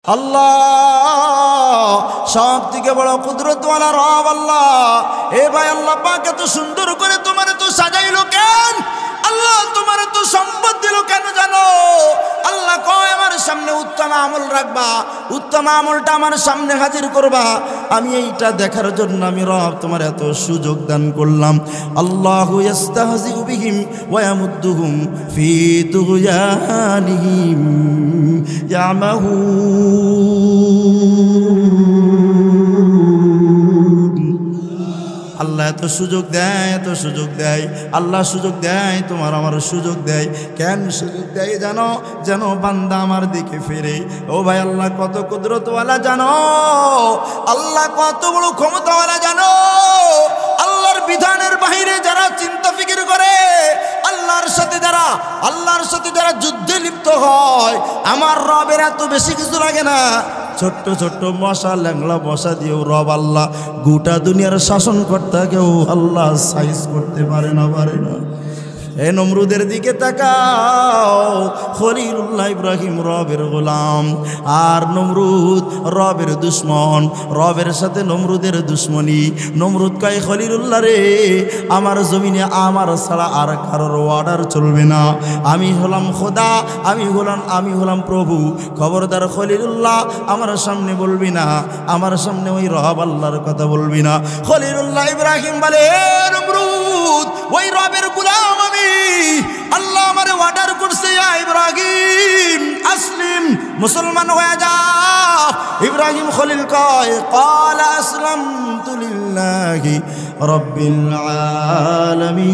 আল্লাহ সব থেকে বড় কুদরতওয়ালা রব আল্লাহ। এ ভাই আল্লাহ পাক এত সুন্দর করে তোমার তো সাজাইলো কেন? আল্লাহ তোমার তো সম্পদ দিল কেন জানো? আল্লাহ কয় আমার সামনে উত্তম আমল রাখবা, উত্তম আমলটা আমার সামনে হাজির করবা। আমি এইটা দেখার জন্য আমি রব তোমার এত সুযোগ দান করলাম। আল্লাহু ইস্তাহজিউ বিহিম ওয়া ইয়ামুদ্দুহুম ফি তুগয়ানিহিম ইয়ামাহুন। আল্লাহ এত সুযোগ দেয়, এত সুযোগ দেয়। আল্লাহ সুযোগ দেয়, তোমার আমার সুযোগ দেয়। কেন সুযোগ দেয় জানো? যেন বান্দা আমার দিকে ফিরে। ও ভাই আল্লাহ কত কুদরতওয়ালা জানো? আল্লাহ কত বড় ক্ষমতাওয়ালা জানো? আল্লাহর বিধানের বাহিরে যারা চিন্তা ফিকির করে, আল্লাহর সাথে যারা যুদ্ধে লিপ্ত হয়, আমার রবের এত বেশি কিছু লাগে না। ছোট্ট ছোট্ট মশা, ল্যাংলা মশা দিয়েও রব আল্লাহ গোটা দুনিয়ার শাসনকর্তাকেও আল্লাহ সাইজ করতে পারে না। এ নমরুদের দিকে তাকাও। খলিলুল্লাহ ইব্রাহিম রবের গোলাম, আর নমরুদ রবের দুশ্মন। রবের সাথে নমরুদের দুশ্মনী। নমরুদ কয় খলিলুল্লাহ রে, আমার জমিনে আমার ছাড়া আর কারোর অর্ডার চলবে না। আমি হলাম খোদা, আমি হলাম প্রভু। খবরদার খলিলুল্লাহ আমার সামনে বলবি না, আমার সামনে ওই রব আল্লাহর কথা বলবি না। খলিলুল্লাহ ইব্রাহিম বলে, নমরুদ ওই রবের গোলাম আমি। আল্লাহ আমারে অর্ডার করছে, ইব্রাহিম আসলিম, মুসলমান হয়ে যা। ইব্রাহিম খলিল কয়, ক্বালা আসলামতু লিল্লাহি রাব্বিল আলামিন।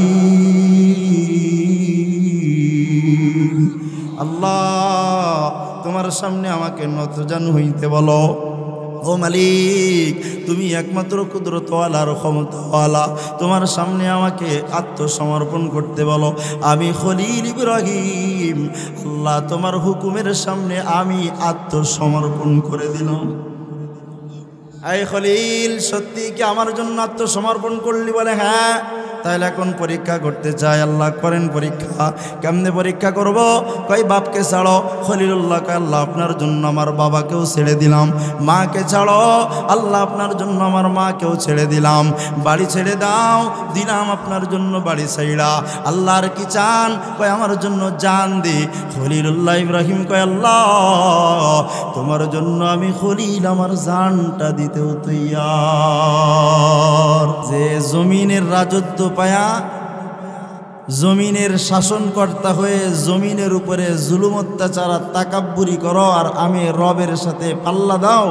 আল্লাহ তোমার সামনে আমাকে নতজানু হইতে বলো। ও মালিক, তুমি একমাত্র কুদরতওয়ালা আর ক্ষমতাওয়ালা, তোমার সামনে আমাকে আত্মসমর্পণ করতে বলো। আমি খলিল ইব্রাহিম, আল্লাহ তোমার হুকুমের সামনে আমি আত্মসমর্পণ করে দিলাম। এই খলিল, সত্যি কি আমার জন্য আত্মসমর্পণ করলি? বলে হ্যাঁ। তাহলে এখন পরীক্ষা করতে চাই। আল্লাহ করেন পরীক্ষা। কেমনে পরীক্ষা করব? কই বাপকে ছাড়ো। খলিলুল্লাহ কয়, আল্লাহ আপনার জন্য আমার বাবাকেও ছেড়ে দিলাম। মাকে ছাড়ো। আল্লাহ আপনার জন্য আমার মাকেও ছেড়ে দিলাম। বাড়ি ছেড়ে দাও, দিলাম আপনার জন্য বাড়ি ছাইড়া। আল্লাহর কি চান? কয় আমার জন্য জান দে। খলিলুল্লাহ ইব্রাহিম কয়, আল্লাহ তোমার জন্য আমি খলিল আমার জানটা দিতেও তৈয়ার। যে জমিনের রাজত্ব পায়া, জমিনের শাসনকর্তা হয়ে জমিনের উপরে জুলুম অত্যাচার তাকাব্বুরি করো, আর আমি রবের সাথে পাল্লা দাও।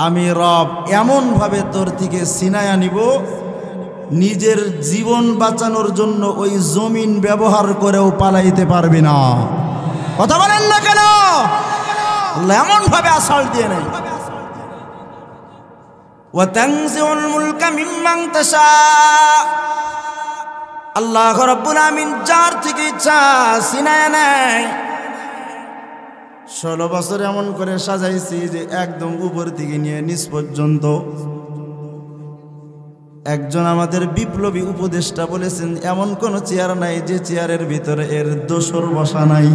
আমি রব এমনভাবে তোর থেকে ছিনায়া নিব, নিজের জীবন বাঁচানোর জন্য ওই জমিন ব্যবহার করেও পালাইতে পারবি না। কথা বলেন না কেন? আল্লাহ এমনভাবে আসাল দিয়ে নেই। ওয়াতানজিউল মুলকা মিম্মান তাশা, আল্লাহ রাব্বুল আমিন যার থেকে ইচ্ছা ছিনায়া নেয়। 16 বছর এমন করে সাজাইছি যে একদম উপর থেকে নিয়ে নিচ পর্যন্ত। একজন আমাদের বিপ্লবী উপদেষ্টা বলেছেন, এমন কোন চেয়ার নাই যে চেয়ারের ভিতরে এর দোসর বসা নাই।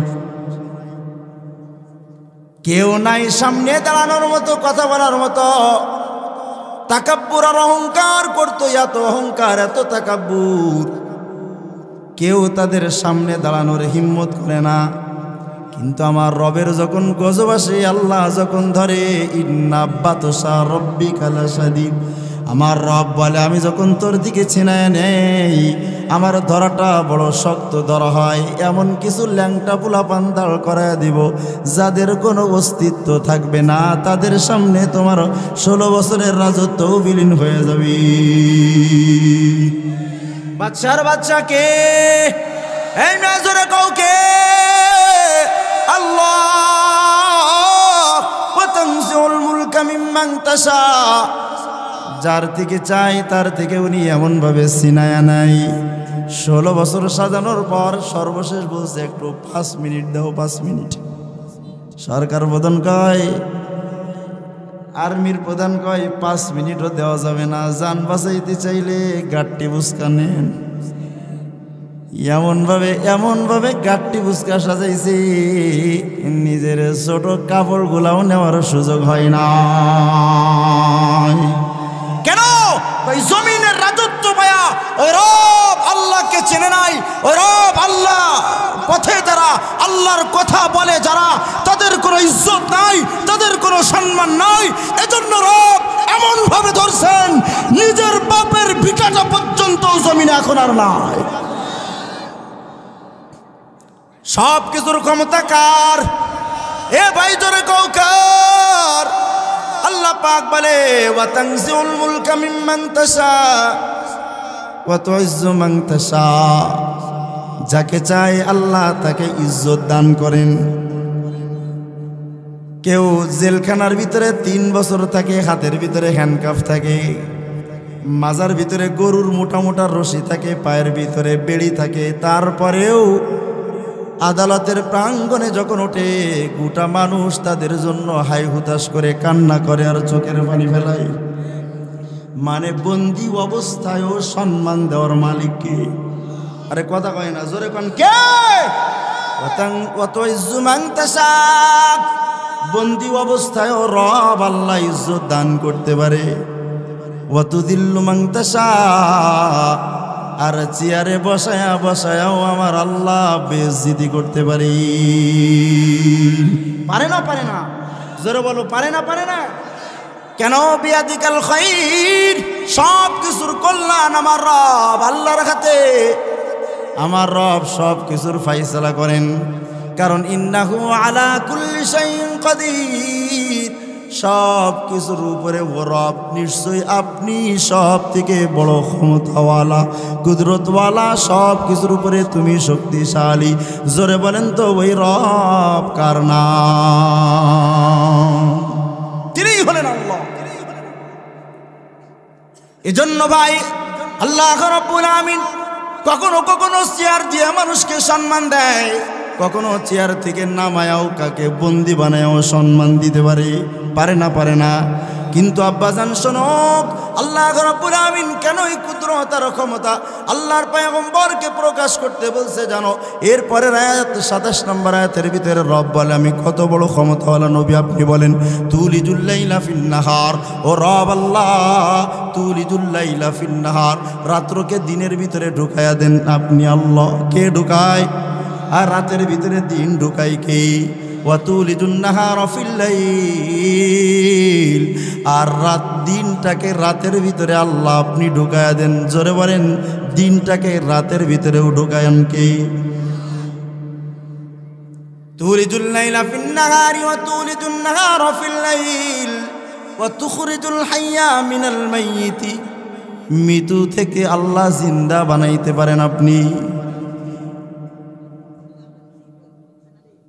কেউ নাই সামনে দাঁড়ানোর মতো, কথা বলার মতো। তাকাব্বুর আর অহংকার করতো, এত অহংকার, এত তাকাব্বুর, কেউ তাদের সামনে দাঁড়ানোর হিম্মত করে না। কিন্তু আমার রবের যখন গজব আসে, আল্লাহ যখন ধরে, ইন্না বাতশা রাব্বিকা লাশাদীদ, আমার রব বলে আমি যখন তোর দিকে ছিনায় নেই, আমার ধরাটা বড় শক্ত ধরা হয়। এমন কিছু ল্যাংটা পোলাপান দাঁড় করায় দিব যাদের কোনো অস্তিত্ব থাকবে না। তাদের সামনে তোমার 16 বছরের রাজত্বও বিলীন হয়ে যাবে। বাদশার বাচ্চা কে? এই নজরে কাউকে আল্লাহ। ওয়াতানজিউল মুলকা মিম্মান তাশা, যার থেকে চাই তার থেকে উনি এমনভাবে ছিনায়া নাই। 16 বছর সাজানোর পর সর্বশেষ বলছে একটু 5 মিনিট দাও, 5 মিনিট। সরকার প্রধান কয়, আর্মির প্রধান কয় 5 মিনিটও দেওয়া যাবে না, যান বাঁচাইতে চাইলে গাট্টি বুসকা নেন। এমনভাবে গাট্টি বুসকা সাজাইছে, নিজের ছোট কাপড়গুলাও নেওয়ার সুযোগ হয় না। কেন? ওই জমিনের রাজত্ব পায়া ওই রব আল্লাহকে চেনে নাই, ওই রব আল্লাহ পথে যারা আল্লাহর কথা বলে যারা, তাদের কোনো ইজ্জত নাই, তাদের কোনো সম্মান নাই। এজন্য রব এমন ভাবে ধরছেন নিজের বাপের ভিটাটা পর্যন্ত জমিনে এখন আর নাই। সব কিছুর ক্ষমতা কার? এ ভাই জোরে কও কার? আল্লাহ পাক বলে ওয়া তানজিউল মুলকা মিম্মান তাশা ওয়া তুইজ্জু মান তাশা, যাকে চাই আল্লাহ তাকে ইজ্জত দান করেন। কেউ জেলখানার ভিতরে 3 বছর থাকে, হাতের ভিতরে হ্যান্ডকাফ থাকে, মাজার ভিতরে গরুর মোটা মোটা রশি থাকে, পায়ের ভিতরে বেড়ি থাকে, তারপরেও আদালতের প্রাঙ্গণে যখন ওঠে গোটা মানুষ তাদের জন্য হাই হুতাশ করে কান্না করে আর চোখের পানি ফেলায়। মানে বন্দি অবস্থায়ও সম্মান দেওয়ার মালিককে। আরে কথা কয় না, জোরে কোন কে? বন্দি অবস্থায়ও রব আল্লাহ ইজ্জত দান করতে পারে। ওয়াতুদিল্লু মান তাশা, আর চেয়ারে বসায়াও আমার আল্লাহ বেইজ্জতি করতে পারে। পারে না? জোরে বলো, পারে না? কেন? বিয়াদিকাল খাইর, সব কিছুর কল্যাণ আমার রব আল্লাহর হাতে। আমার রব সব কিছুর ফায়সালা করেন, কারণ ইন্নাহু আলা কুল্লি শাইইন কাদির। সব কিছুর উপরে ও রব, নিশ্চয়ই আপনি সব থেকে বড় ক্ষমতাওয়ালা, কুদরতওয়ালা, সব কিছুর উপরে তুমি শক্তিশালী। জোরে বলেন তো ওই রব কার নাম? তিনিই হলেন আল্লাহ। এজন্য ভাই আল্লাহ রাব্বুল আমিন কখনো কখনো চেয়ার দিয়ে মানুষকে সম্মান দেয়, কখনো চেয়ার থেকে নামায়াও কাকে বন্দি বানায়াও সম্মান দিতে পারে না। কিন্তু আব্বাজান শোনক, আল্লাহ রাব্বুল আমিন কেন এই কুদরত আর ক্ষমতা আল্লাহর পয়গম্বরকে প্রকাশ করতে বলছে জানো? এরপরের আয়াত 27 নম্বর আয়াতের ভিতরে রব বলে আমি কত বড় ক্ষমতাওয়ালা নবী আপনি বলেন। তুলিজুল লাইলা ফিন নাহার, ও রব আল্লাহ তুলিজুল লাইলা ফিন নাহার, রাত্রকে দিনের ভিতরে ঢুকায়া দেন আপনি আল্লাহ। কে ঢুকায়? আর রাতের ভিতরে দিন ঢুকাই কে? ওয়াতুলিজুন নাহারা ফিল লাইল, আর দিনটাকে রাতের ভিতরে আল্লাহ আপনি ঢুকায়া দেন। জোরে বলেন, দিনটাকে রাতের ভিতরেও ঢুকায়েন কে? তুলিজুল লাইলা ফিন নাহারি ওয়া তুলিজুন নাহারা ফিল লাইল ওয়া তুখরিজুল হাইয়া মিনাল মাইয়িতি, মৃত্যু থেকে আল্লাহ জিন্দা বানাইতে পারেন আপনি।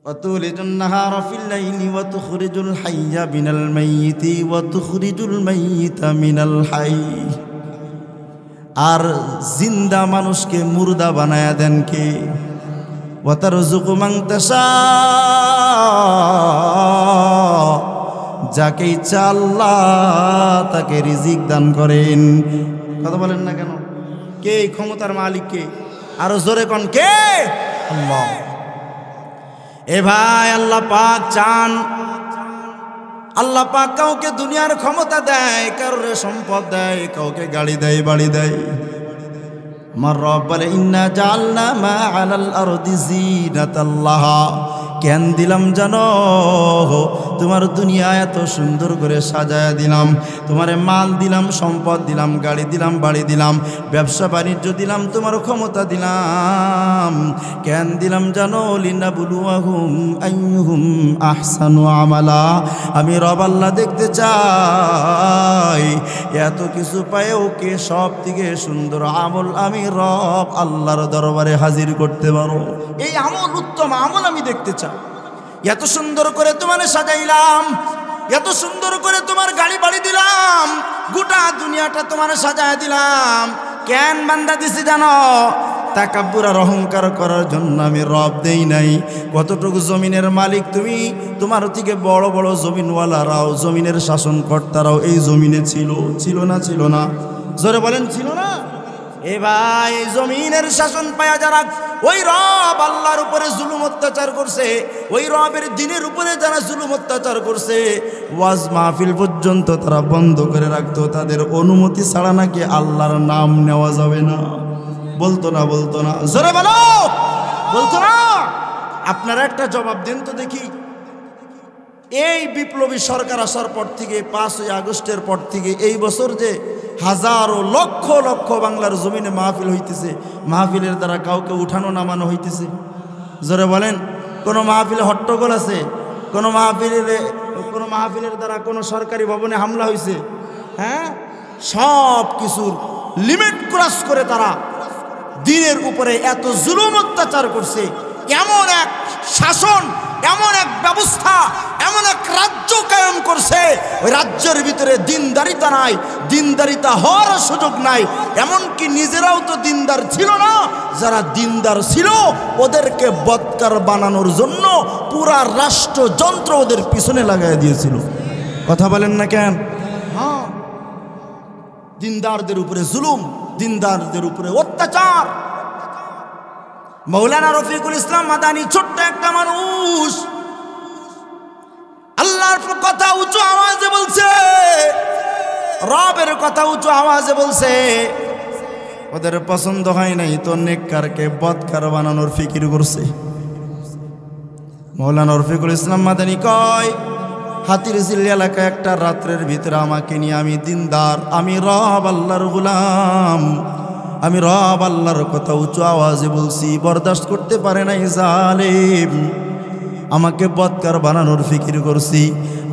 وتولج النهار في الليل وتخرج الحي من الميت وتخرج الميت من الحي, আর জিন্দা মানুষকে মুর্দা বানায়া দেন কে? ওয়াতারযুকু মান তাশা, যাকে ইচ্ছা আল্লাহ তাকে রিজিক দান করেন। কথা বলেন না কেন? কে এই ক্ষমতার মালিক? কে? আরো জোরে কোন কে? আল্লাহ। এ ভাই আল্লাহ পাক চান, আল্লাহ পাক কাউকে দুনিয়ার ক্ষমতা দেয়, কাউকে সম্পদ দেয়, কাউকে গাড়ি দেয়, বাড়ি দেয়। আমার রব বলে ইন্না জাআলনা মা আলাল আরদি জিনাতাল্লাহা, কেন দিলাম জানো? তোমার দুনিয়া এত সুন্দর করে সাজায়া দিলাম, তোমারে মাল দিলাম, সম্পদ দিলাম, গাড়ি দিলাম, বাড়ি দিলাম, ব্যবসা বাণিজ্য দিলাম, তোমার ক্ষমতা দিলাম। কেন দিলাম জানো? লিনাবলুয়াহুম আইয়ুহুম আহসানু আমালা, আমি রব আল্লাহ দেখতে চাই এত কিছু পায়েও কে সব থেকে সুন্দর আমল আমি রব আল্লাহর দরবারে হাজির করতে পারো। এই আমল, উত্তম আমল আমি দেখতে চাই। এত সুন্দর করে তোমার সাজাইলাম, এত সুন্দর করে তোমার গাড়ি বাড়ি দিলাম, গোটা দুনিয়াটা তোমার সাজায় দিলাম। কেন বান্দা দিছি জানো? তাকাব্বুর আর অহংকার করার জন্য আমি রব দেই নাই। কতটুকু জমিনের মালিক তুমি, তোমার থেকে বড় বড় জমিনওয়ালারাও, জমিনের শাসনকর্তারাও এই জমিনে ছিল না? জোরে বলেন ছিল না? এ ভাই জমিনের শাসন পায়া যারা ওই রব আল্লাহর উপরে জুলুম অত্যাচার করছে, ওই রবের দিনের উপরে যারা জুলুম অত্যাচার করছে, ওয়াজ মাহফিল পর্যন্ত তারা বন্ধ করে রাখতো, তাদের অনুমতি ছাড়া নাকি আল্লাহর নাম নেওয়া যাবে না। বলতো না? বলতো না? জোরে বলো, বলতো না? আপনারা একটা জবাব দেন তো দেখি। এই বিপ্লবী সরকার আসার পর থেকে 5ই আগস্টের পর থেকে এই বছর যে হাজারো লক্ষ লক্ষ বাংলার জমিনে মাহফিল হইতেছে, মাহফিলের দ্বারা কাউকে উঠানো নামানো হইতেছে? জোরে বলেন। কোনো মাহফিলে হট্টগোল আছে? কোনো মাহফিলের দ্বারা কোনো সরকারি ভবনে হামলা হয়েছে? হ্যাঁ, সব কিছুর লিমিট ক্রস করে তারা দিনের উপরে এত জুলুম অত্যাচার করছে। এমন এক শাসন, এমন এক ব্যবস্থা, এমন এক রাজ্য কায়েম করছে, ওই রাজ্যের ভিতরে দিনদারিতা নাই, দিনদারিতা হওয়ার সুযোগ নাই। এমনকি নিজেরাও তো দিনদার ছিল না, যারা দিনদার ছিল ওদেরকে বদকার বানানোর জন্য পুরা রাষ্ট্রযন্ত্র ওদের পিছনে লাগাই দিয়েছিল। কথা বলেন না কেন? হ্যাঁ, দিনদারদের উপরে জুলুম, দিনদারদের উপরে অত্যাচার। মৌলানা রফিকুল ইসলাম মাদানী ছোট্ট একটা মানুষ, আল্লাহর কথা উঁচু আওয়াজে বলছে, রবের কথা উঁচু আওয়াজে বলছে। ওদের পছন্দ হয় নাই তো নেককারকে বদকার বানানোর ফিকির করছে। মৌলানা রফিকুল ইসলাম মাদানী কয়, হাতিরঝিল এলাকায় একটা রাত্রের ভিতরে আমাকে নিয়ে, আমি দিনদার, আমি রব আল্লাহর গোলাম, আমি রব আল্লাহর কথা উঁচু আওয়াজে বলছি, বরদাস্ত করতে পারে নাই জালেম, আমাকে বদকার বানানোর ফিকির করছি।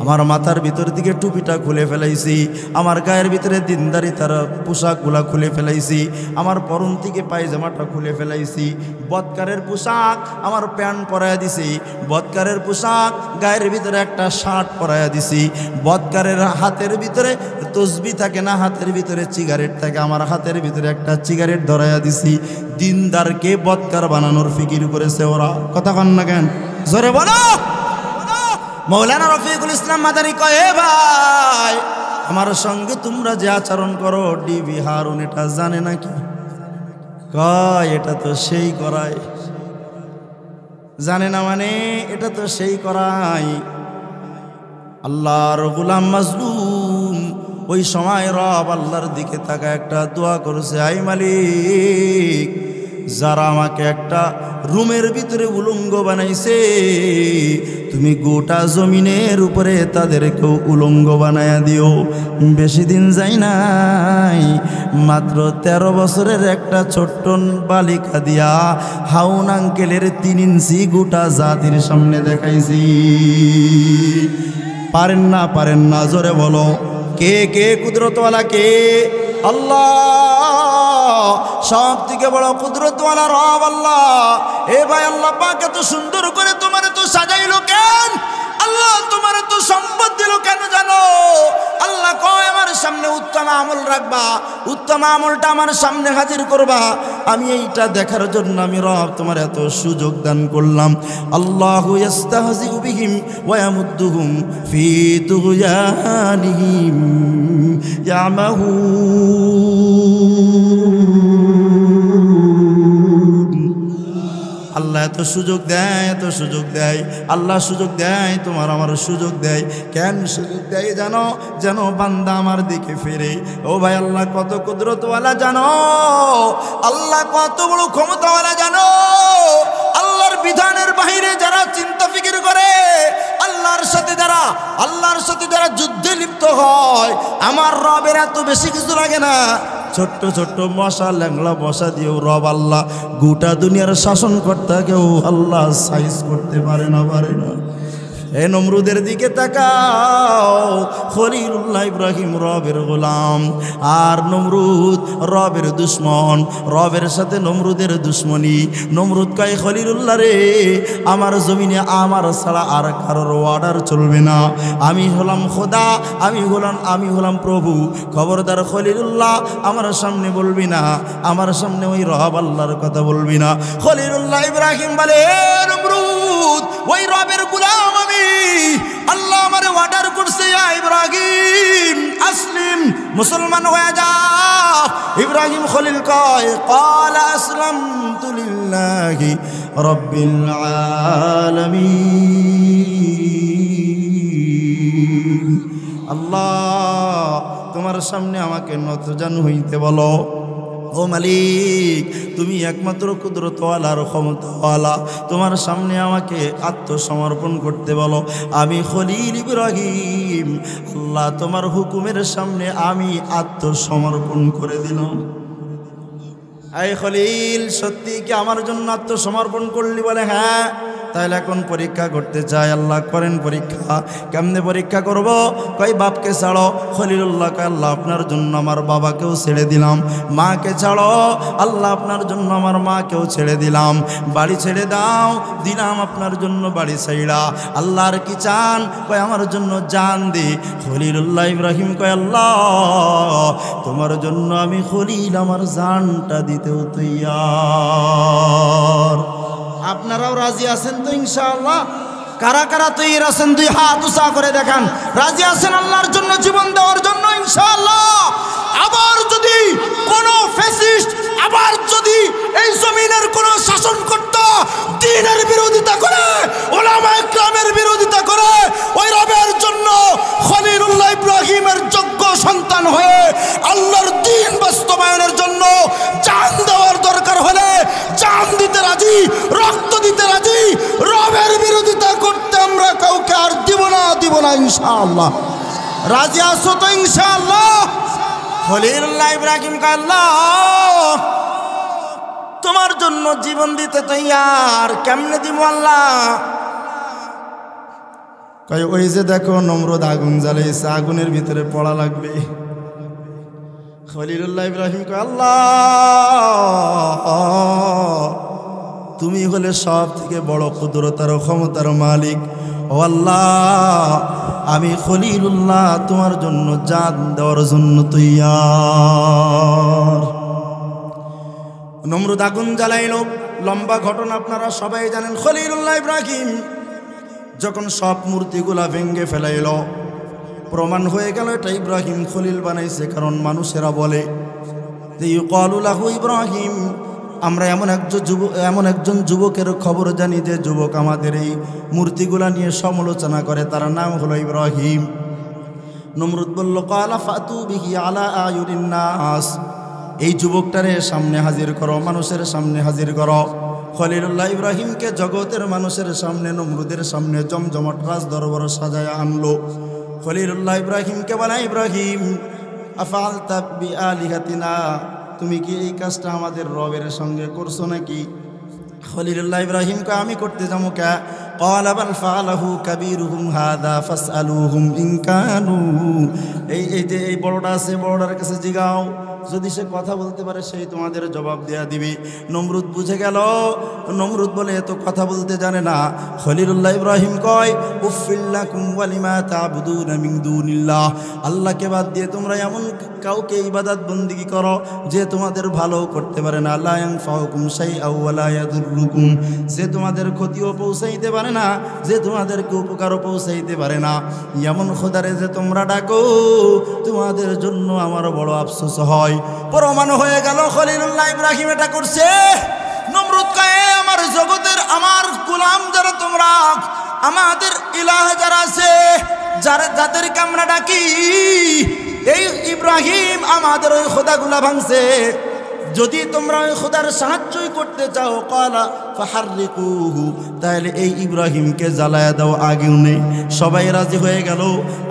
আমার মাথার ভিতর দিকে টুপিটা খুলে ফেলাইছি, আমার গায়ের ভিতরে দিনদারি তার পোশাকগুলা খুলে ফেলাইছি, আমার পরন থেকে পায়জামাটা খুলে ফেলাইছি, বদকারের পোশাক আমার প্যান্ট পরাইয়া দিছি, বদকারের পোশাক গায়ের ভিতরে একটা শার্ট পরাইয়া দিছি, বদকারের হাতের ভিতরে তসবি থাকে না, হাতের ভিতরে সিগারেট থাকে, আমার হাতের ভিতরে একটা সিগারেট ধরাইয়া দিছি। দিনদারকে বদকার বানানোর ফিকির করেছে ওরা। কথা কন না কেন? জোরে বলো। মৌলানা রফিকুল ইসলাম মাদানী কয়, এ ভাই, আমার সঙ্গে তোমরা যে আচরণ করো, ডিবি হারুন এটা জানে নাকি? কয়, এটা তো সেই করায়। জানে না মানে? এটা তো সেই করায়। আল্লাহর গোলাম মাজলুম ওই সময় রব আল্লাহর দিকে তাকায় একটা দোয়া করেছে, আই মালিক, যারা আমাকে একটা রুমের ভিতরে উলঙ্গ বানাইছে, তুমি গোটা জমিনের উপরে তাদেরকেও উলঙ্গ বানায়া দিও। বেশি দিন যাই নাই, মাত্র 13 বছরের একটা ছোট্ট বালিকা দিয়া হাউন আঙ্কেলের 3 ইঞ্চি গোটা জাতির সামনে দেখাইছি। পারেন না? পারেন না? জোরে বলো। কে কে কুদরতওয়ালা? কে? আল্লাহ, সব থেকে বড় কুদরতওয়ালা রব আল্লাহ। এ ভাই, আল্লাহ পাক এত সুন্দর করে তোমার তো সাজাইলো কেন? আল্লাহ তোমার তো সম্পদ দিল কেন জানো? আল্লাহ কয়, আমার সামনে উত্তম আমল রাখবা, উত্তম আমলটা আমার সামনে হাজির করবা। আমি এইটা দেখার জন্য আমি রব তোমার এত সুযোগ দান করলাম। আল্লাহু ইস্তাহজিউ বিহিম ওয়া ইয়ামুদ্দুহুম ফি তুগয়ানিহিম ইয়ামাহুন। আল্লাহ এত সুযোগ দেয়, এত সুযোগ দেয়। আল্লাহ সুযোগ দেয়, তোমার আমার সুযোগ দেয়। কেন সুযোগ দেয় জানো? যেন বান্দা আমার দিকে ফিরে। ও ভাই, আল্লাহ কত কুদরতওয়ালা জানো? আল্লাহ কত বড় ক্ষমতাওয়ালা জানো? আল্লাহর বিধানের বাহিরে যারা চিন্তা ফিকির করে, আল্লাহর সাথে যারা যুদ্ধে লিপ্ত হয়, আমার রবের এত বেশি কিছু লাগে না। ছোট্ট ছোট্ট মশা, ল্যাংলা মশা দিয়েও রব আল্লাহ গোটা দুনিয়ার শাসনকর্তাকেও আল্লাহ সাইজ করতে পারে না, পারে না। এ নমরুদের দিকে তাকাও, খলিলুল্লাহ ইব্রাহিম রবের গোলাম, আর নমরুদ রবের দুশ্মন। রবের সাথে নমরুদের দুশ্মনী। নমরুদ কয়, খলিলুল্লাহ রে, আমার জমিনে আমার ছাড়া আর কারোর অর্ডার চলবে না। আমি হলাম খোদা, আমি হলাম প্রভু। খবরদার খলিলুল্লাহ, আমার সামনে বলবি না, আমার সামনে ওই রব আল্লাহর কথা বলবি না। খলিলুল্লাহ ইব্রাহিম বলে, নমরুদ, ওই রবের গোলাম আমি। আল্লাহ আমারে অর্ডার করছে, ইব্রাহিম আসলিম, মুসলমান হয়ে যা। ইব্রাহিম ইব্রাহিম খলিল কয় ক্বালা আসলামতু লিল্লাহি রাব্বিল আলামিন। আল্লাহ তোমার সামনে আমাকে নতজানু হইতে বলো। ও মালিক, তুমি একমাত্র কুদরতওয়ালা আর ক্ষমতাওয়ালা, তোমার সামনে আমাকে আত্মসমর্পণ করতে বলো। আমি খলিল ইব্রাহিম আল্লাহ তোমার হুকুমের সামনে আমি আত্মসমর্পণ করে দিলাম। এই খলিল, সত্যি কি আমার জন্য আত্মসমর্পণ করলি? বলে হ্যাঁ। তাহলে এখন পরীক্ষা করতে চাই। আল্লাহ করেন পরীক্ষা। কেমনে পরীক্ষা করব? কই বাপকে ছাড়ো। খলিলুল্লাহ কয় আল্লাহ আপনার জন্য আমার বাবাকেও ছেড়ে দিলাম। মাকে ছাড়ো, আল্লাহ আপনার জন্য আমার মাকেও ছেড়ে দিলাম। বাড়ি ছেড়ে দাও, দিলাম আপনার জন্য বাড়ি ছাইড়া। আল্লাহর কি চান? কয় আমার জন্য জান দি। খলিলুল্লাহ ইব্রাহিম কয় আল্লাহ তোমার জন্য আমি খলিল আমার জানটা দিতেও তৈয়ার। আপনারাও রাজি আছেন তো ইনশাআল্লাহ? কারা কারা তৈরি আছেন? দুই হাত উঁচা করে দেখান। রাজি আছেন আল্লাহর জন্য জীবন দেওয়ার জন্য ইনশাআল্লাহ? আবার যদি কোন ফ্যাসিস্ট আবার যদি এই জমিনের কোন শাসনকর্তা দ্বীনের বিরোধিতা করে, উলামায়ে কেরামের বিরোধিতা করে, ওই রবের জন্য খলিলুল্লাহ ইব্রাহিমের যোগ্য সন্তান হয়ে আল্লাহর দ্বীন বাস্তবায়নের জন্য জান দেওয়ার দরকার হলে জান দিতে রাজি, রক্ত দিতে রাজি। রবের বিরোধিতা করতে আমরা কাউকে আর দিব না ইনশাআল্লাহ। রাজি আছো তো ইনশাআল্লাহ? খলিলুল্লাহ ইব্রাহিম কে আল্লাহ তোমার জন্য জীবন দিতে তৈয়ার। কেমনে দিব আল্লাহ? কয় ওই যে দেখো নমরুদ আগুন জ্বালাইছে, আগুনের ভিতরে পড়া লাগবে। খলিলুল্লাহ ইব্রাহিম কে আল্লাহ তুমি হলে সব থেকে বড় কুদরতার ক্ষমতার মালিক। ও আল্লাহ আমি খলিলুল্লাহ তোমার জন্য জান দেওয়ার জন্য তৈয়ার। নমরুদ আগুন জ্বালাইল। লম্বা ঘটনা আপনারা সবাই জানেন। খলিলুল্লাহ ইব্রাহিম যখন সব মূর্তিগুলা ভেঙ্গে ফেলাইল, প্রমাণ হয়ে গেল এটা ইব্রাহিম খলিল বানাইছে। কারণ মানুষেরা বলে যে ইউকালু লাহু ইব্রাহিম, আমরা এমন একজন যুবকের খবর জানি যে যুবক আমাদের এই মূর্তিগুলা নিয়ে সমালোচনা করে, তার নাম হলো ইব্রাহিম। নমরুদ বলল ক্বালা ফাতু বিহি আলা আয়ুনিন নাস, এই যুবকটারে সামনে হাজির করো, মানুষের সামনে হাজির করো। খলিলুল্লাহ ইব্রাহিমকে জগতের মানুষের সামনে, নমরুদের সামনে জমজমাট রাজ দরবার সাজায় আনলো। খলিলুল্লাহ ইব্রাহিমকে বলে ইব্রাহিম আফআলতা বিআলিহাতিনা, তুমি কি এই কাজটা আমাদের রবের সঙ্গে করছো নাকি? খলিলুল্লাহ ইব্রাহিমকে আমি করতে যাবো কে? ক্বালা বাল ফাআলাহু কাবীরুহুম হাযা ফাসআলুহুম ইন কানু, এই যে এই বড়টা আছে, বড়টার কাছে জিগাও, যদি সে কথা বলতে পারে সেই তোমাদের জবাব দেয়া দিবে। নমরুদ বুঝে গেল। নমরুদ বলে এত কথা বলতে জানে না। খলিলুল্লাহ ইব্রাহিম কয় উফিল্লাকুম ওয়ালিমা তা'বুদুনা মিন দুনিল্লাহ, আল্লাহকে বাদ দিয়ে তোমরা এমন কাউকে ইবাদত বন্দেগী করো যে তোমাদের ভালো করতে পারে না। লা ইয়ানফাউকুম শাইআন ওয়া লা ইয়াদুররুকুম, যে তোমাদের ক্ষতিও পৌঁছাইতে পারে না, যে তোমাদেরকে উপকারও পৌঁছাইতে পারে না। এমন খোদারে যে তোমরা ডাকো, তোমাদের জন্য আমার বড় আফসোস হয়। প্রমাণ হয়ে গেল খলিলুল্লাহ ইব্রাহিম এটা করছে। নমরুদ কয় আমার জগতের আমার গোলাম যারা তোমরা, আমাদের ইলাহ যারা আছে, যাদেরকে আমরা ডাকি, এই ইব্রাহিম আমাদের ওই খোদাগুলা ভাঙছে। যদি তোমরা ওই খোদার সাহায্যই করতে চাও ক্বালা ফাহাররিকুহু, তাহলে এই ইব্রাহিমকে জ্বালায়া দাও, আগেও নেই। সবাই রাজি হয়ে গেল।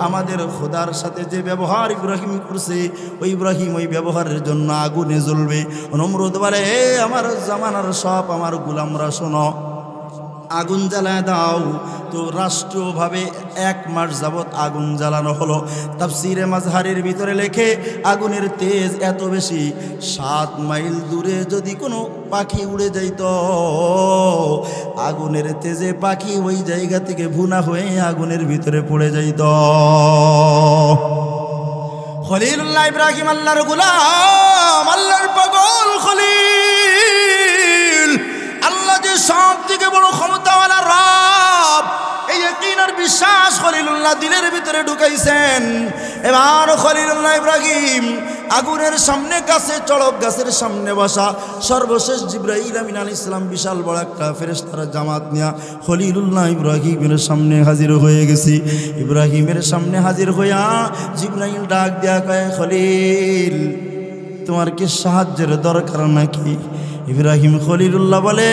আমাদের খোদার সাথে যে ব্যবহার ইব্রাহিম করছে, ওই ইব্রাহিম ওই ব্যবহারের জন্য আগুনে জ্বলবে। নমরুদ বলে হে আমার জামানার সব আমার গোলামরা শোনো, আগুন জ্বালায় দাও। তো রাষ্ট্রীয়ভাবে 1 মাস যাবৎ আগুন জ্বালানো হলো। তাফসিরে মাজহারের ভিতরে লেখে আগুনের তেজ এত বেশি, 7 মাইল দূরে যদি কোনো পাখি উড়ে যাইত, আগুনের তেজে পাখি ওই জায়গা থেকে ভুনা হয়ে আগুনের ভিতরে পড়ে যাইত। খলিলুল্লাহ ইব্রাহিম আল্লাহর গোলাম, আল্লাহর পাগল খলিল। আল্লাহ যে সব থেকে বড় ক্ষমতাওয়ালা রব, এই ইয়াকিন আর বিশ্বাস খলিলুল্লাহ দিলের ভিতরে ঢুকাইছেন। এবার খলিলুল্লাহ ইব্রাহিম আগুনের সামনে গাছে চড়ক গাছের সামনে বসা। সর্বশেষ জিবরাইল আমিন আলাইহিস সালাম বিশাল বড় একটা ফেরেশতার জামাত নিয়া খলিলুল্লাহ ইব্রাহিমের সামনে হাজির হয়ে গেছি। ইব্রাহিমের সামনে হাজির হইয়া জিবরাইল ডাক দেয়া কয়, খলিল তোমার কি সাহায্যের দরকার নাকি? ইব্রাহিম খলিলুল্লাহ বলে,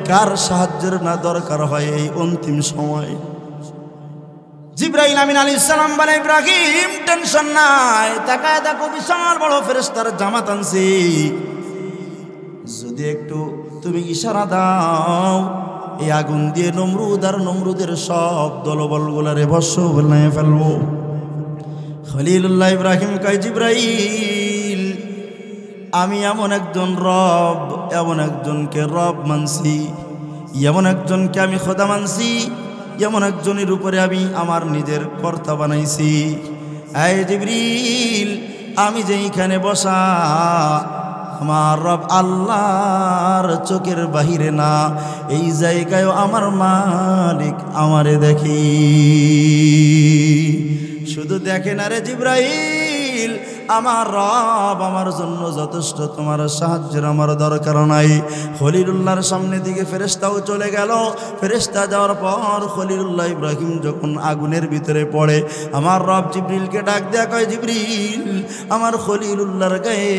কার সাহায্যের না দরকার হয় এই অন্তিম সময়? জিবরাইল আমিন আলাইহিস সালাম বলে, ইব্রাহিম টেনশন নাই, তাকায় দেখো বিশাল বড় ফেরেশতার জামাত আনছি, যদি একটু তুমি ইশারা দাও এই আগুন দিয়ে নমরুদ আর নমরুদের সব দলবলগুলারে ভস্ম বানিয়ে ফেলবো। খলিলুল্লাহ ইব্রাহিম কয়, জিবরাইল আমি এমন একজন রব, এমন একজনকে রব মানছি, এমন একজনকে আমি খোদা মানছি, এমন একজনের উপরে আমি আমার নিজের কর্তা বানাইছি। এই জিবরিল আমি যেইখানে বসা আমার রব আল্লাহর চোখের বাহিরে না, এই জায়গায় আমার মালিক আমারে দেখি। শুধু দেখে না রে জিবরাইল, আমার রব আমার জন্য যথেষ্ট, তোমার সাহায্যের আমার দরকার নাই। খলিলুল্লাহর সামনে দিকে ফেরেশতাও চলে গেল। ফেরেশতা যাওয়ার পর খলিলুল্লাহ ইব্রাহিম যখন আগুনের ভিতরে পড়ে, আমার রব জিবরিলকে ডাক দেয়া কয়, জিবরিল আমার খলিলুল্লাহর গায়ে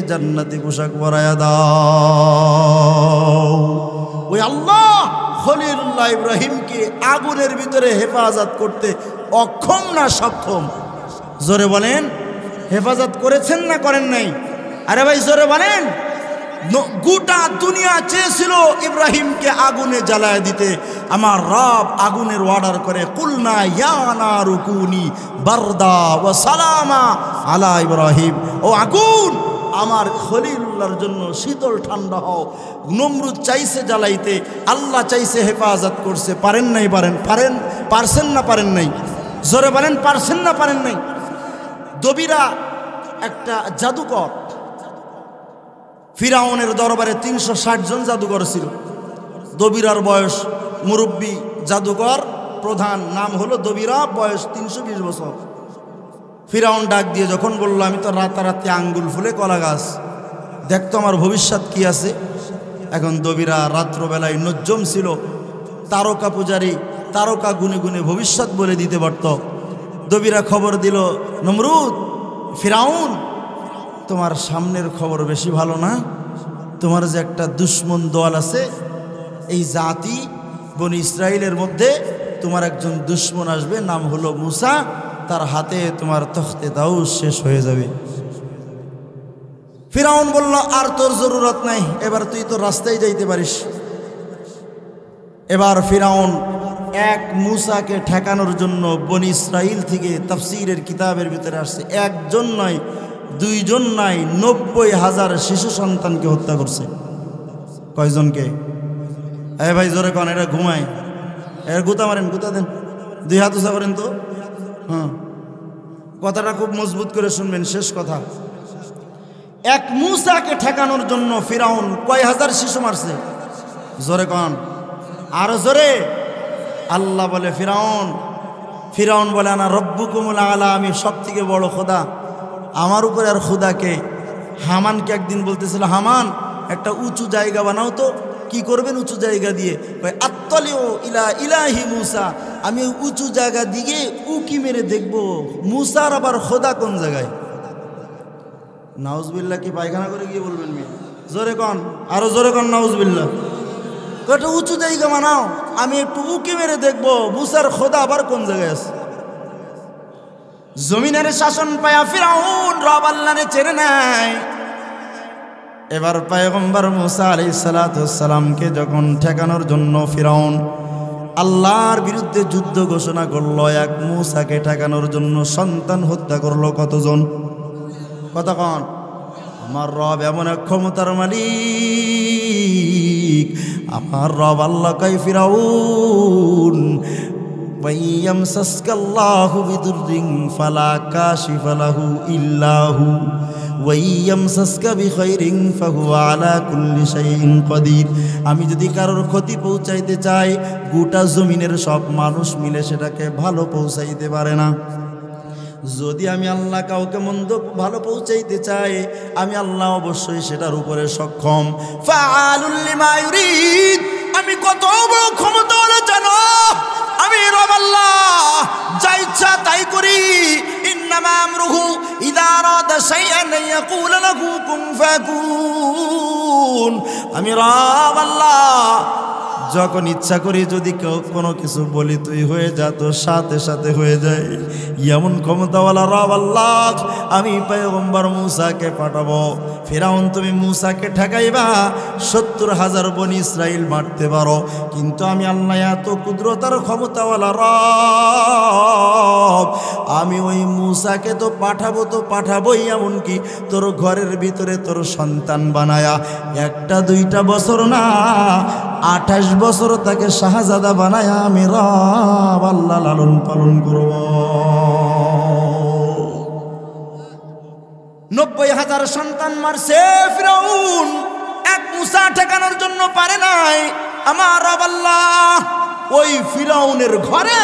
জান্নাতি পোশাক পরায়া দাও। ওই আল্লাহ খলিলুল্লাহ ইব্রাহিমকে আগুনের ভিতরে হেফাজত করতে অক্ষম না সক্ষম? জোরে বলেন, হেফাজত করেছেন না করেন নাই? আরে ভাই জোরে বলেন। গোটা দুনিয়া চেয়েছিল ইব্রাহিমকে আগুনে জ্বালায় দিতে, আমার রব আগুনের অর্ডার করে, কুলনা ইয়া নারু কুনি বারদা ওয়া সালামা আলা ইব্রাহিম, ও আগুন আমার খলিলুল্লাহর জন্য শীতল ঠান্ডা হও। নমরুদ চাইছে জ্বালাইতে, আল্লাহ চাইছে হেফাজত করছে। পারেন নাই? পারছেন না পারেন নাই? জোরে বলেন, পারছেন না পারেন নাই? দবিরা একটা জাদুকর, ফিরাউনের দরবারে 360 জন জাদুকর ছিল। দবিরার বয়স, মুরব্বী জাদুকর প্রধান নাম হলো দবিরা, বয়স 320 বছর। ফিরাউন ডাক দিয়ে যখন বলল, আমি তো রাতারাতি আঙ্গুল ফুলে কলা গাছ, দেখতো আমার ভবিষ্যৎ কি আছে। এখন দবিরা রাত্রবেলায় নজ্জম ছিল, তারকা পূজারী, তারকা গুনে গুনে ভবিষ্যৎ বলে দিতে পারত। দবিরা খবর দিল, নমরুদ, ফিরাউন তোমার সামনের খবর বেশি ভালো না, তোমার যে একটা দুশ্মন দল আছে, এই জাতি বনি ইসরাইলের মধ্যে তোমার একজন দুশ্মন আসবে, নাম হলো মুসা, তার হাতে তোমার তখতে দাউস শেষ হয়ে যাবে। ফিরাউন বলল, আর তোর জরুরত নাই, এবার তুই তো রাস্তায় যাইতে পারিস। এবার ফিরাউন এক মুসাকে ঠেকানোর জন্য বনি ইসরাইল থেকে তাফসীরের কিতাবের ভিতরে আসছে, একজন নয়, দুইজন নয়, 90,000 শিশু সন্তানকে হত্যা করছে। কয়জনকে? ভাই জোরে কন, এটা ঘুমায়, এর গুতা মারেন, গুতা দেন, 2 হাত উঁচা করেন তো। হ্যাঁ, কথাটা খুব মজবুত করে শুনবেন, শেষ কথা। এক মুসাকে ঠেকানোর জন্য ফিরাউন কয় হাজার শিশু মারছে? জোরে কন, আরো জোরে। আল্লাহ বলে, ফিরাউন বলে, আনা রব্বুকুমুল আলা, আমি সব থেকে বড় খোদা, আমার উপরে আর খোদাকে। হামানকে একদিন বলতেছিল, হামান একটা উঁচু জায়গা বানাও তো। কি করবেন উঁচু জায়গা দিয়ে? আত্তলিউ ইলা ইলাহি মুসা, আমি উঁচু জায়গা দিয়ে উকি মেরে দেখবো মুসার আবার খোদা কোন জায়গায়। নাউজবিল্লাহ, কি পায়খানা করে গিয়ে বলবেন? জোরে কন, আরো জোরে কন, নাউজবিল্লাহ। একটা উঁচু জায়গা বানাও, আমি একটু উকি মেরে দেখবো মুসার খোদা আবার কোন জায়গায় আছে। জমিনের শাসন পায়া ফিরাউন রব আল্লাহরে চেনে নাই। এবার পয়গম্বর মুসা আলাইহিস সালাতু ওয়াস সালামকে যখন ঠেকানোর জন্য ফিরাউন আল্লাহর বিরুদ্ধে যুদ্ধ ঘোষণা করলো, এক মুসাকে ঠেকানোর জন্য সন্তান হত্যা করলো কতজন? কতক্ষণ? আমার রব এমন এক ক্ষমতার মালিক, আমার রব আল্লাহ কয়, ফিরাউন ওয়াইয়ামসাসকাল্লাহু বিদুররিন ফালা কাশিফা লাহু ইল্লাহু ওয়াইয়ামসাসকা বিখাইরিন ফাহুয়া আলা কুল্লি শাইইন কাদির। আমি যদি কারোর ক্ষতি পৌঁছাইতে চাই, গোটা জমিনের সব মানুষ মিলে সেটাকে ভালো পৌঁছাইতে পারে না। যদি আমি আল্লাহ কাউকে মন্দ ভালো পৌঁছাইতে চাই, আমি আল্লাহ অবশ্যই সেটার উপরে সক্ষম। ফাআলুল লিমা ইউরিদ, আমি কত বড় ক্ষমতাওয়ালা জানো? আমি রব আল্লাহ, যা ইচ্ছা তাই করি। ইন্নামা আমরুহু ইযা আরাদা শাইআন ইয়াকুলু লাহু কুন ফাকুন। আমি রব আল্লাহ, যখন ইচ্ছা করি যদি কেউ কোনো কিছু বলি তুই হয়ে যা, তো সাথে সাথে হয়ে যায়। এমন ক্ষমতাওয়ালা রব আল্লাহ। আমি পয়গম্বর মূসাকে পাঠাবো। ফিরাউন তুমি মূসাকে ঠেকাইবা, ৭০,০০০ বনি ইসরাইল মারতে পারো, কিন্তু আমি আল্লাহ এত কুদরতার ক্ষমতাওয়ালা রব। আমি ওই মূসাকে তো পাঠাবোই, এমনকি তোর ঘরের ভিতরে তোর সন্তান বানায়া ১-২টা বছর না ২৮ বছর তাকে শাহজাদা বানায়া আমি রব আল্লাহ লালন পালন করব। ৯০,০০০ সন্তান মারছে ফিরাউন, এক মূসা ঠেকানোর জন্য পারে নাই। আমার রব আল্লাহ ওই ফিরাউনের ঘরে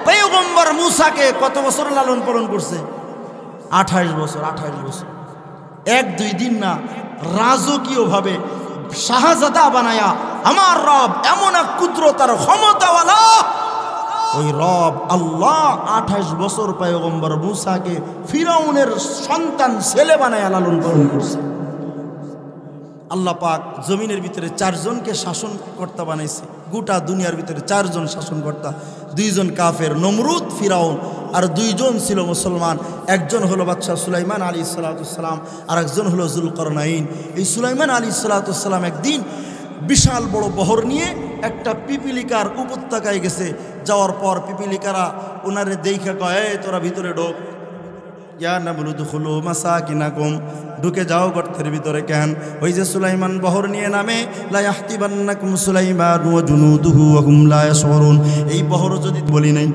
পয়গম্বর মূসাকে কত বছর লালন পালন করছে? ২৮ বছর। ২৮ বছর, ১-২ দিন না, রাজকীয়ভাবে শাহজাদা বানায়া আমার রব এমন এক কুদরতার ক্ষমতাওয়ালা। ওই রব আল্লাহ ২৮ বছর পয়গম্বর মূসাকে ফিরাউনের সন্তান ছেলে বানায়া লালন পালন করছে। আল্লাহ পাক জমিনের ভিতরে ৪ জনকে শাসনকর্তা বানাইছে। গোটা দুনিয়ার ভিতরে ৪ জন শাসনকর্তা, ২ জন কাফের, নমরুদ, ফিরাউন, আর ২ জন ছিল মুসলমান। একজন হলো বাদশাহ সুলাইমান আলাইহিসসালাম, আর একজন হলো যুলকরনাইন। এই সুলাইমান আলাইহিসসালাম একদিন বিশাল বড় বহর নিয়ে একটা পিপিলিকার উপত্যকায় গেছে। যাওয়ার পর পিপিলিকারা ওনারে দেখে কয়, এই তোরা ভিতরে ঢোক। ইয়া নামলুদখুলু মাসাকিনাকুম, ঢুকে যাও গর্তের ভিতরে। কেন? ওই যে সুলাইমান বহর নিয়ে নামে, লা ইয়াহতিবান্নাকুম সুলাইমান ওয়া জুনুদুহু ওয়া হুম লা ইয়াশউরুন। এই বহর যদি বলি নাই,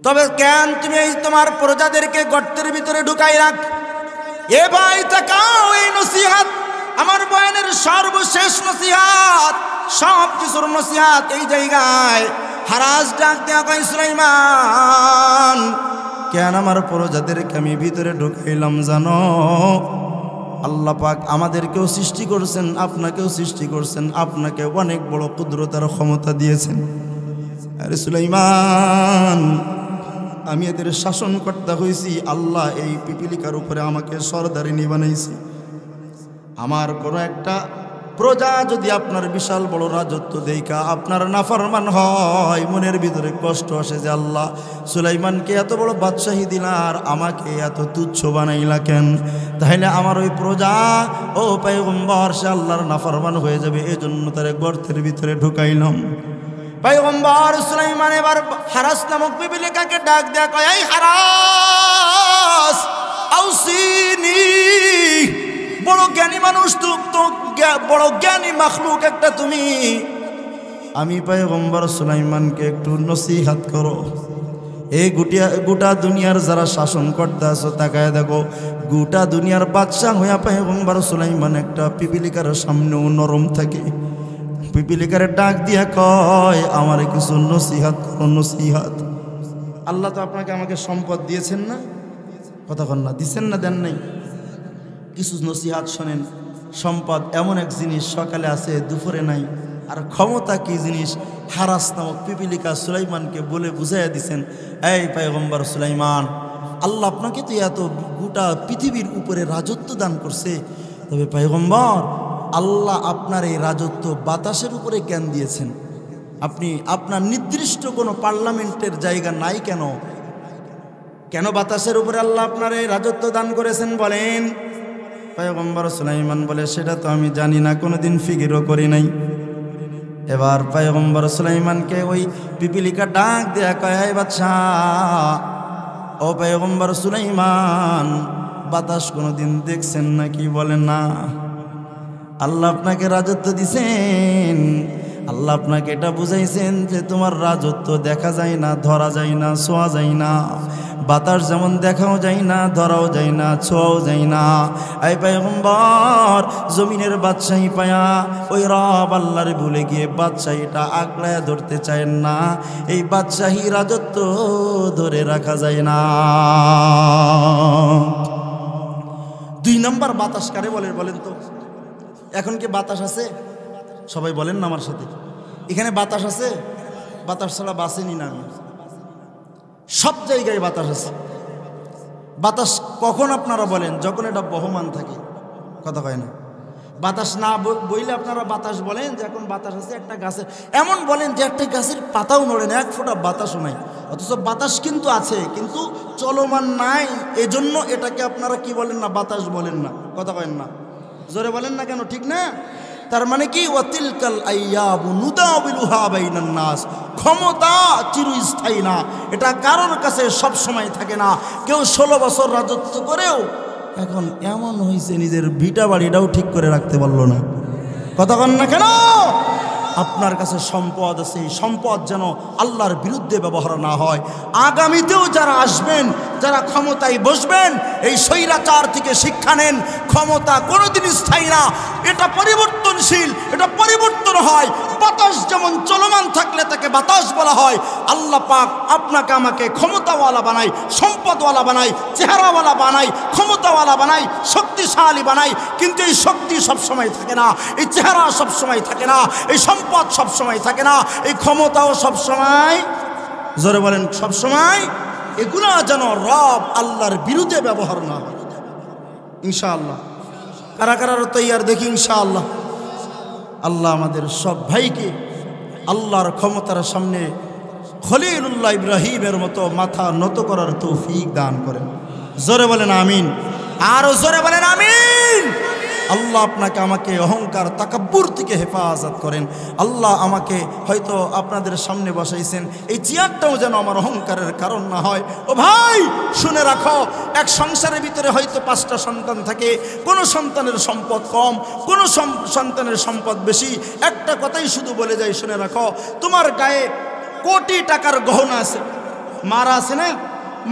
তবে কেন তুমি এই তোমার প্রজাদেরকে গর্তের ভিতরে ঢুকাই রাখ? এ ভাই তাকাও, এই নসিহত আমার বয়ানের সর্বশেষ নসিহত, সব কিছুর নসিহত এই জায়গায়। হারাজ ডাক দেয়া কয়, সুলাইমান কেন আমার প্রজাদেরকে আমি ভিতরে ঢুকাইলাম জানো? আল্লাহ পাক আমাদেরকেও সৃষ্টি করছেন, আপনাকেও সৃষ্টি করছেন, আপনাকে অনেক বড় কুদরতার ক্ষমতা দিয়েছেন। আরে সুলাইমান, আমি এদের শাসনকর্তা হয়েছি, আল্লাহ এই পিপিলিকার উপরে আমাকে সরদারিনী বানাইছি। আমার কোনো একটা প্রজা যদি আপনার বিশাল বড় রাজত্ব দেখা আপনার নাফরমান হয়, মনের ভিতরে কষ্ট আসে যে আল্লাহ সুলাইমানকে এত বড় বাদশাহী দিলা আর আমাকে এত তুচ্ছ বানাইলা কেন? তাহলে আমার ওই প্রজা ও পয়গম্বর সে আল্লাহর নাফরমান হয়ে যাবে, এজন্য তারে গর্তের ভিতরে ঢুকাইলাম। পয়গম্বর সুলাইমান এবার হারাস নামক পিপিলিকাকে ডাক দেয়া কয়, এই হারাস, আউসিনি, বড় জ্ঞানী মানুষ তো, বড় জ্ঞানী মাখলুক একটা তুমি, আমি পয়গম্বর সুলাইমানকে একটু নসিহত করো। এই গোটা দুনিয়ার যারা শাসন করতে আছো তাকায় দেখো, গোটা দুনিয়ার বাদশাহ হইয়া পয়গম্বর সুলাইমান একটা পিপিলিকার সামনেও নরম থাকে। পিপিলিকারে ডাক দিয়া কয়, আমার কিছু নসিহত করো, নসিহত। আল্লাহ তো আপনাকে আমাকে সম্পদ দিয়েছেন না? কথা কন না, দিচ্ছেন না, দেন নাই? কিছু নসিহত শোনেন। সম্পদ এমন এক জিনিস, সকালে আছে দুপুরে নাই। আর ক্ষমতা কি জিনিস? হারাস নামক পিপিলিকা সুলাইমানকে বলে বুঝাইয়া দিছেন, এই পয়গম্বর সুলাইমান, আল্লাহ আপনাকে তো এত গোটা পৃথিবীর উপরে রাজত্ব দান করছে, তবে পয়গম্বর আল্লাহ আপনার এই রাজত্ব বাতাসের উপরে কেন দিয়েছেন? আপনি আপনার নির্দিষ্ট কোনো পার্লামেন্টের জায়গা নাই কেন? কেন বাতাসের উপরে আল্লাহ আপনার এই রাজত্ব দান করেছেন বলেন? পয়গম্বর সুলাইমান বলে, সেটা তো আমি জানি না, কোনোদিন ফিকিরও করি নাই। এবার পয়গম্বর সুলাইমানকে ওই পিপিলিকা ডাক দেয়া কয়, এই বাদশাহ, ও পয়গম্বর সুলাইমান, বাতাস কোনোদিন দেখছেন নাকি? বলেন না। আল্লাহ আপনাকে রাজত্ব দিছেন, আল্লাহ আপনাকে এটা বুঝাইছেন যে তোমার রাজত্ব দেখা যায় না, ধরা যায় না, ছোঁয়া যায় না। বাতাস যেমন দেখাও যায় না, ধরাও যায় না, ছোঁয়াও যায় না। এই পয়গম্বর জমিনের বাদশাহী পায়া ওই রব আল্লাহরে ভুলে গিয়ে বাদশাহীটা আগলায় ধরতে চায় না। এই বাদশাহী রাজত্ব ধরে রাখা যায় না। 2 নম্বর বাতাস কারে বলেন তো? এখন কি বাতাস আছে? সবাই বলেন না আমার সাথে, এখানে বাতাস আছে? বাতাস ছাড়া বাসেনি না। সব জায়গায় বাতাস আছে। বাতাস কখন আপনারা বলেন? যখন এটা বহমান থাকে, কথা কয় না। বাতাস না বইলে আপনারা বাতাস বলেন যে এখন বাতাস আছে একটা গাছের, এমন বলেন যে একটা গাছের পাতাও নড়ে না, এক ফোঁটা বাতাসও নাই। অথচ বাতাস কিন্তু আছে, কিন্তু চলমান নাই। এজন্য এটাকে আপনারা কি বলেন না? বাতাস বলেন না, কথা কয়েন না। জোরে বলেন না কেন? ঠিক না? তার মানে কি? ওয়াতিলকাল আইয়াবু নুদাবিলুহা বাইনান নাস। ক্ষমতা চিরস্থায়ী না, এটা কারোর কাছে সব সময় থাকে না। কেউ 16 বছর রাজত্ব করেও এখন এমন হয়েছে নিজের ভিটা বাড়িটাও ঠিক করে রাখতে পারলো না, কথা কন না কেন? আপনার কাছে সম্পদ আছে, এই সম্পদ যেন আল্লাহর বিরুদ্ধে ব্যবহার না হয়। আগামীতেও যারা আসবেন, যারা ক্ষমতায় বসবেন, এই স্বৈরাচার থেকে শিক্ষা নেন। ক্ষমতা কোনোদিন স্থায়ী না, এটা পরিবর্তনশীল, এটা পরিবর্তন হয়। বাতাস যেমন চলমান থাকলে তাকে বাতাস বলা হয়, আল্লাহ পাক আপনাকে আমাকে ক্ষমতাওয়ালা বানাই, সম্পদওয়ালা বানাই, চেহারাওয়ালা বানাই, ক্ষমতাওয়ালা বানাই, শক্তিশালী বানাই। কিন্তু এই শক্তি সবসময় থাকে না, এই চেহারা সবসময় থাকে না, এই সম্পদ সবসময় থাকে না, এই ক্ষমতাও সবসময়, জোরে বলেন, সবসময় এগুলা যেন রব আল্লাহর বিরুদ্ধে ব্যবহার না হয়। ইনশাআল্লাহ কারা কারা তৈয়ার দেখি? ইনশাআল্লাহ। আল্লাহ আমাদের সব ভাইকে আল্লাহর ক্ষমতার সামনে খলিলুল্লাহ ইব্রাহিমের মতো মাথা নত করার তৌফিক দান করেন। জোরে বলেন আমিন, আরো জোরে বলেন আমিন। আল্লাহ আপনাকে আমাকে অহংকার তাকাব্বুর থেকে হেফাজত করেন। আল্লাহ আমাকে হয়তো আপনাদের সামনে বসাইছেন, এই চেয়ারটাও যেন আমার অহংকারের কারণ না হয়। ও ভাই শুনে রাখো, এক সংসারের ভিতরে হয়তো 5টা সন্তান থাকে, কোনো সন্তানের সম্পদ কম, কোনো সন্তানের সম্পদ বেশি। একটা কথাই শুধু বলে যাই, শুনে রাখো, তোমার গায়ে কোটি টাকার গহনা আছে, মারা আছে না?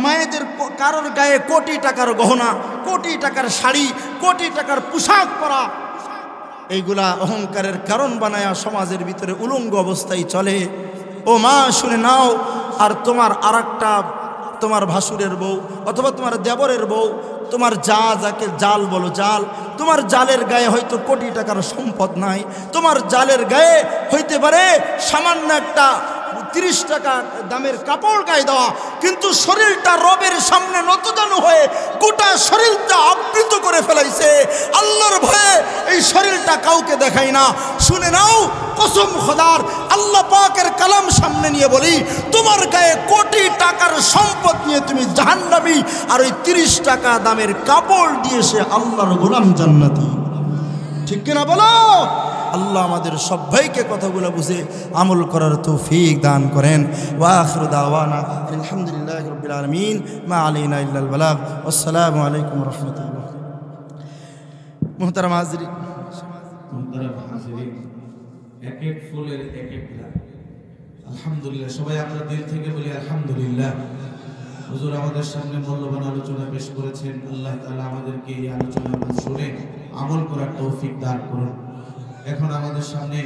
মায়েদের কারোর গায়ে কোটি টাকার গহনা, কোটি টাকার শাড়ি, কোটি টাকার পোশাক পরা, এইগুলা অহংকারের কারণ বানায়া সমাজের ভিতরে উলঙ্গ অবস্থায় চলে। ও মা শুনে নাও, আর তোমার আরেকটা, তোমার ভাসুরের বউ অথবা তোমার দেবরের বউ, তোমার যাকে জাল বলো, জাল, তোমার জালের গায়ে হয়তো কোটি টাকার সম্পদ নাই, তোমার জালের গায়ে হইতে পারে সামান্য একটা 30 টাকা দামের কাপড় গায়ে দেওয়া, কিন্তু শরীরটা রবের সামনে নতজানু হয়ে গোটা শরীরটা আবৃত করে ফেলাইছে। আল্লাহর ভয়ে এই শরীরটা কাউকে দেখাই না। শুনে নাও, কসম খোদার, আল্লাহ পাকের কালাম সামনে নিয়ে বলি, তোমার গায়ে কোটি টাকার সম্পদ নিয়ে তুমি জাহান্নামী, আর ওই 30 টাকা দামের কাপড় দিয়ে সে আল্লাহর গোলাম জান্নাতি। ঠিক কিনা বলো? আল্লাহ আমাদের সবাইকে কথাগুলো বুঝে আমল করার তৌফিক দান করেন। ওয়া আখিরু দাওয়ানা আলহামদুলিল্লাহি রাব্বিল আলামিন, মা আলাইনা ইল্লাল বালাগ। আসসালামু আলাইকুম ওয়া রাহমাতুল্লাহ। মুহতারাম হাজিরিন, এক এক ফুলের এক এক দাম। আলহামদুলিল্লাহ, সবাই আমরা দিল থেকে বলি আলহামদুলিল্লাহ। হুজুর আমাদের সামনে মূল্যবান আলোচনা পেশ করেছেন। আল্লাহ তাআলা আমাদেরকে এই আলোচনা শুনে আমল করার তৌফিক দান করুন। এখন আমাদের সামনে